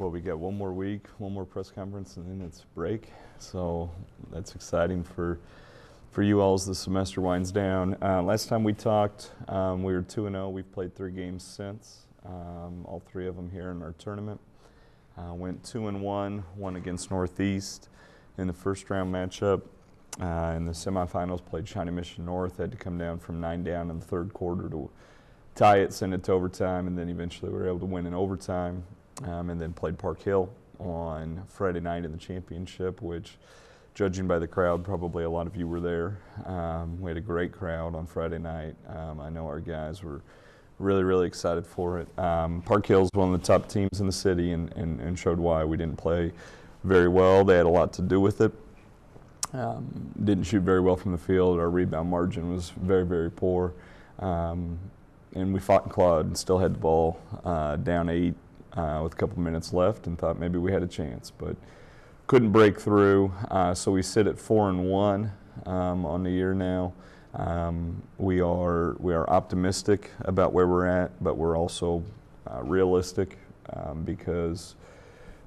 we got one more week, one more press conference, and then it's break. So that's exciting for you all as the semester winds down. Last time we talked, we were 2-0. We've played 3 games since, all 3 of them here in our tournament. Went 2-1, one against Northeast in the first round matchup. In the semifinals, played Shawnee Mission North. Had to come down from 9 down in the third quarter to tie it, send it to overtime, and then eventually we were able to win in overtime. And then played Park Hill on Friday night in the championship, which, judging by the crowd, probably a lot of you were there. We had a great crowd on Friday night. I know our guys were really, really excited for it. Park Hill is one of the top teams in the city and showed why. We didn't play very well. They had a lot to do with it. Didn't shoot very well from the field. Our rebound margin was very, very poor. And we fought and clawed and still had the ball down 8 with a couple minutes left and thought maybe we had a chance, but couldn't break through. So we sit at 4-1 on the year now. We are optimistic about where we're at, but we're also realistic because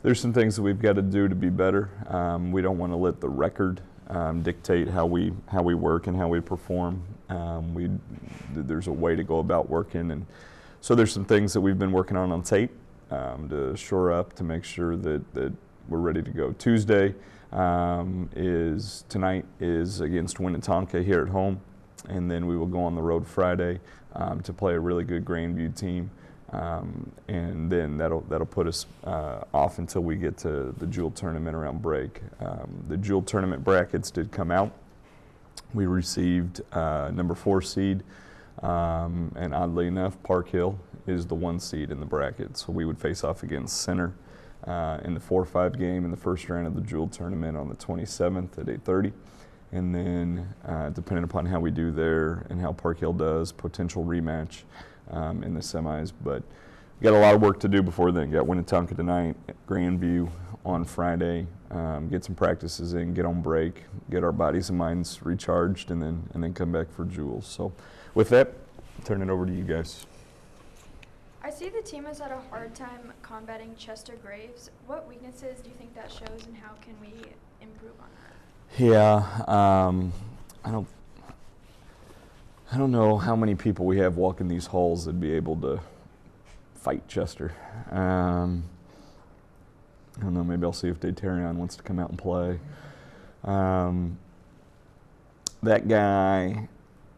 there's some things that we've got to do to be better. We don't want to let the record dictate how we work and how we perform. There's a way to go about working, and so there's some things that we've been working on tape to shore up to make sure that we're ready to go. Tuesday tonight is against Winnetonka here at home, and then we will go on the road Friday to play a really good Grandview team, and then that'll put us off until we get to the Jewel tournament around break. The Jewel tournament brackets did come out. We received number 4 seed, and oddly enough, Park Hill is the 1 seed in the bracket. So we would face off against Center in the 4-5 game in the first round of the Jewel tournament on the 27th at 8:30. And then depending upon how we do there and how Park Hill does, potential rematch in the semis. But we got a lot of work to do before then. Got Winnetonka tonight, Grandview on Friday, get some practices in, get on break, get our bodies and minds recharged, and then come back for Jewel. So with that, turn it over to you guys. I see the team has had a hard time combating Chester Graves. What weaknesses do you think that shows, and how can we improve on that? Yeah, I don't know how many people we have walking these halls that'd be able to fight Chester. I don't know, maybe I'll see if Dayterion wants to come out and play. That guy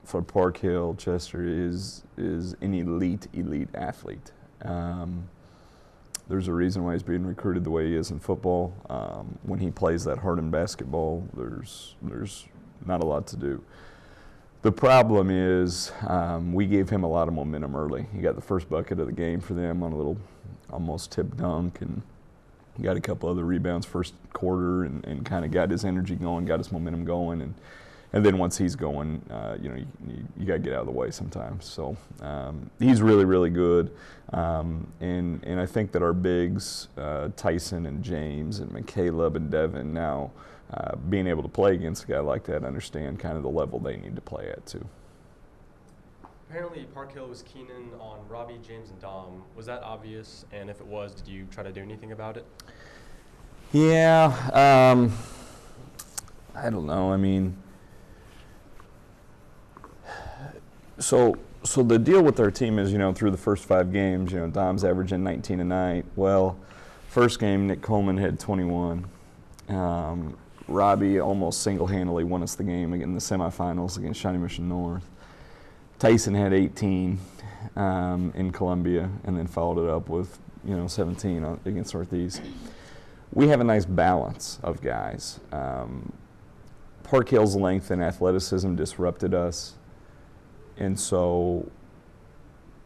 for Park Hill, Chester, is an elite athlete. There's a reason why he's being recruited the way he is in football. When he plays that hard in basketball, there's not a lot to do. The problem is we gave him a lot of momentum early. He got the first bucket of the game for them on a little almost tip dunk, and got a couple other rebounds first quarter, and kind of got his energy going, got his momentum going, and then once he's going, you got to get out of the way sometimes. So he's really, really good. And I think that our bigs, Tyson and James and McCabe and Devin, now being able to play against a guy like that, understand kind of the level they need to play at too. Apparently Park Hill was keen in on Robbie, James, and Dom. Was that obvious? And if it was, did you try to do anything about it? Yeah, I don't know. I mean, So the deal with our team is, through the first 5 games, Dom's averaging 19 a night. Well, first game, Nick Coleman had 21. Robbie almost single-handedly won us the game in the semifinals against Shawnee Mission North. Tyson had 18 in Columbia, and then followed it up with, 17 against Northeast. We have a nice balance of guys. Park Hill's length and athleticism disrupted us. And so,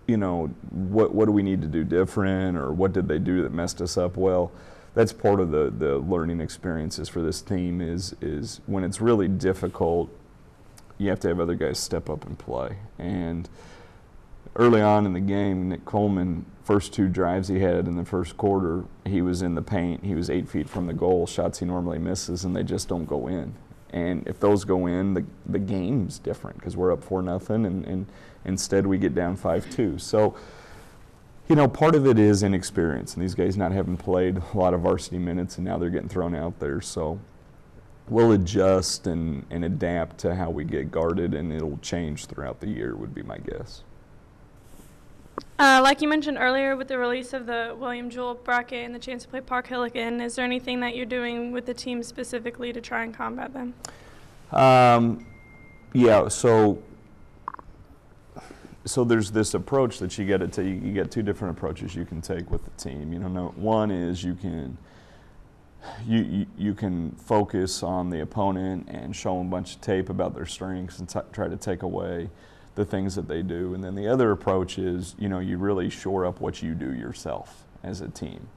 what do we need to do different, or what did they do that messed us up? Well, that's part of the learning experiences for this team is when it's really difficult, you have to have other guys step up and play. And early on in the game, Nick Coleman, first 2 drives he had in the first quarter, he was in the paint, he was 8 feet from the goal, shots he normally misses, and they just don't go in. And if those go in, the game's different because we're up 4-0, and instead we get down 5-2. So You know, part of it is inexperience, and these guys not having played a lot of varsity minutes, and now they're getting thrown out there. So we'll adjust and adapt to how we get guarded, and it'll change throughout the year, would be my guess. Like you mentioned earlier, with the release of the William Jewell bracket and the chance to play Park Hill again, is there anything that you're doing with the team specifically to try and combat them? Yeah, so there's this approach that you get to take. You get two different approaches you can take with the team. You know, one is you can focus on the opponent and show them a bunch of tape about their strengths and try to take away the things that they do. And then the other approach is, you know, you really shore up what you do yourself as a team.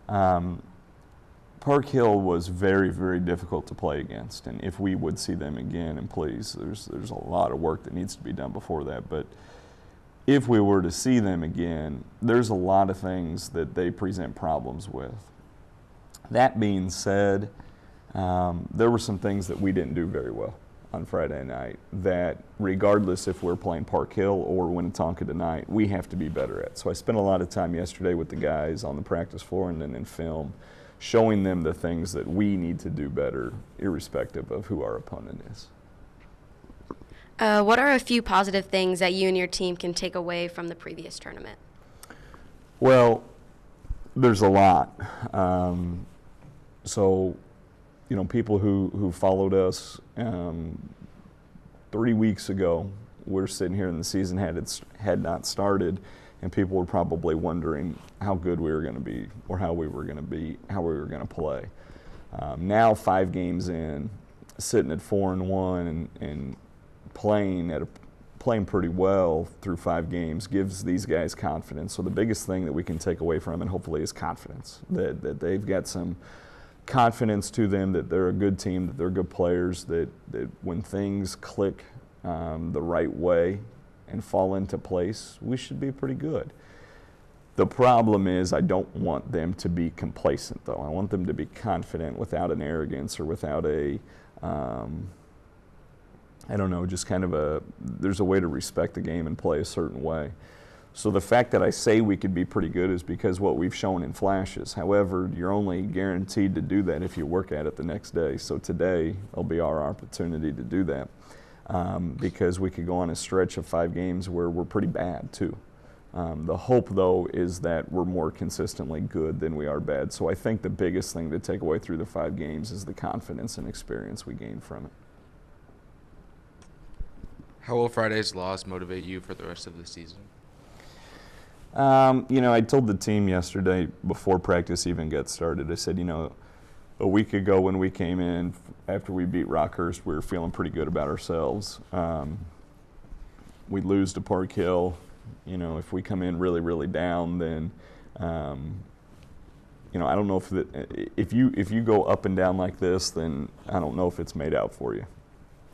Park Hill was very, very difficult to play against, and if we would see them again, and please, there's a lot of work that needs to be done before that, but if we were to see them again, there's a lot of things that they present problems with. That being said, there were some things that we didn't do very well on Friday night that, regardless if we're playing Park Hill or Winnetonka tonight, we have to be better at. So I spent a lot of time yesterday with the guys on the practice floor and then in film, showing them the things that we need to do better, irrespective of who our opponent is. What are a few positive things that you and your team can take away from the previous tournament? Well, there's a lot. So, you know, people who followed us 3 weeks ago, we're sitting here and the season had not started, and people were probably wondering how good we were going to be or how we were going to play. Now 5 games in, sitting at 4-1 and playing pretty well through 5 games gives these guys confidence. So the biggest thing that we can take away from it, hopefully, is confidence, that they've got some confidence to them, that they're a good team, that they're good players, that when things click the right way and fall into place, we should be pretty good. The problem is I don't want them to be complacent, though. I want them to be confident without an arrogance or without a, I don't know, just kind of there's a way to respect the game and play a certain way. So the fact that I say we could be pretty good is because what we've shown in flashes. However, you're only guaranteed to do that if you work at it the next day. So today will be our opportunity to do that. Because we could go on a stretch of 5 games where we're pretty bad too. The hope, though, is that we're more consistently good than we are bad. So I think the biggest thing to take away through the 5 games is the confidence and experience we gain from it. How will Friday's loss motivate you for the rest of the season? You know, I told the team yesterday before practice even got started, I said, you know, a week ago when we came in after we beat Rockhurst, we were feeling pretty good about ourselves. We lose to Park Hill. You know, if we come in really, really down, then, you know, I don't know if you go up and down like this, then I don't know if it's made out for you,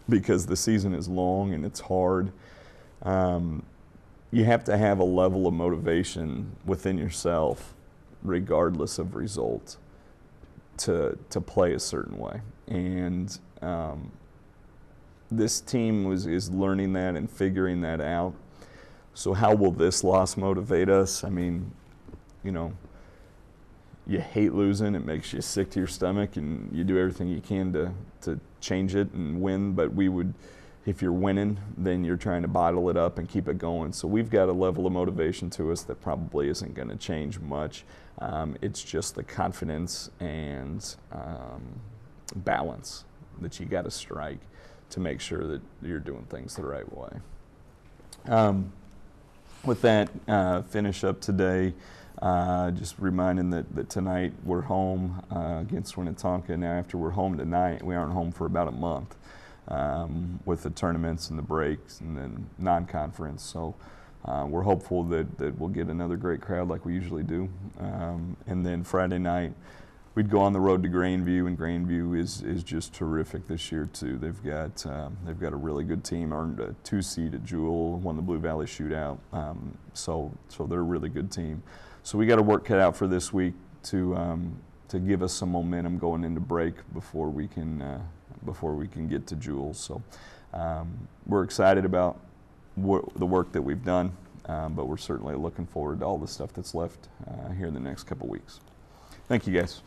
because the season is long and it's hard. You have to have a level of motivation within yourself, regardless of results, to play a certain way. And this team is learning that and figuring that out. So how will this loss motivate us? I mean, you know, you hate losing. It makes you sick to your stomach, and you do everything you can to change it and win. But if you're winning, then you're trying to bottle it up and keep it going. So we've got a level of motivation to us that probably isn't going to change much. It's just the confidence and balance that you got to strike to make sure that you're doing things the right way. With that, finish up today. Just reminding that tonight we're home against Winnetonka. Now, after we're home tonight, we aren't home for about a month with the tournaments and the breaks and then non-conference. So we're hopeful that we'll get another great crowd like we usually do. And then Friday night, we'd go on the road to Grandview, and Grandview is just terrific this year too. They've got a really good team. Earned a 2 seed at Jewell, won the Blue Valley Shootout. So they're a really good team. So we got a work cut out for this week to give us some momentum going into break before we can get to Jewell. So we're excited about the work that we've done. but we're certainly looking forward to all the stuff that's left here in the next couple weeks. Thank you, guys.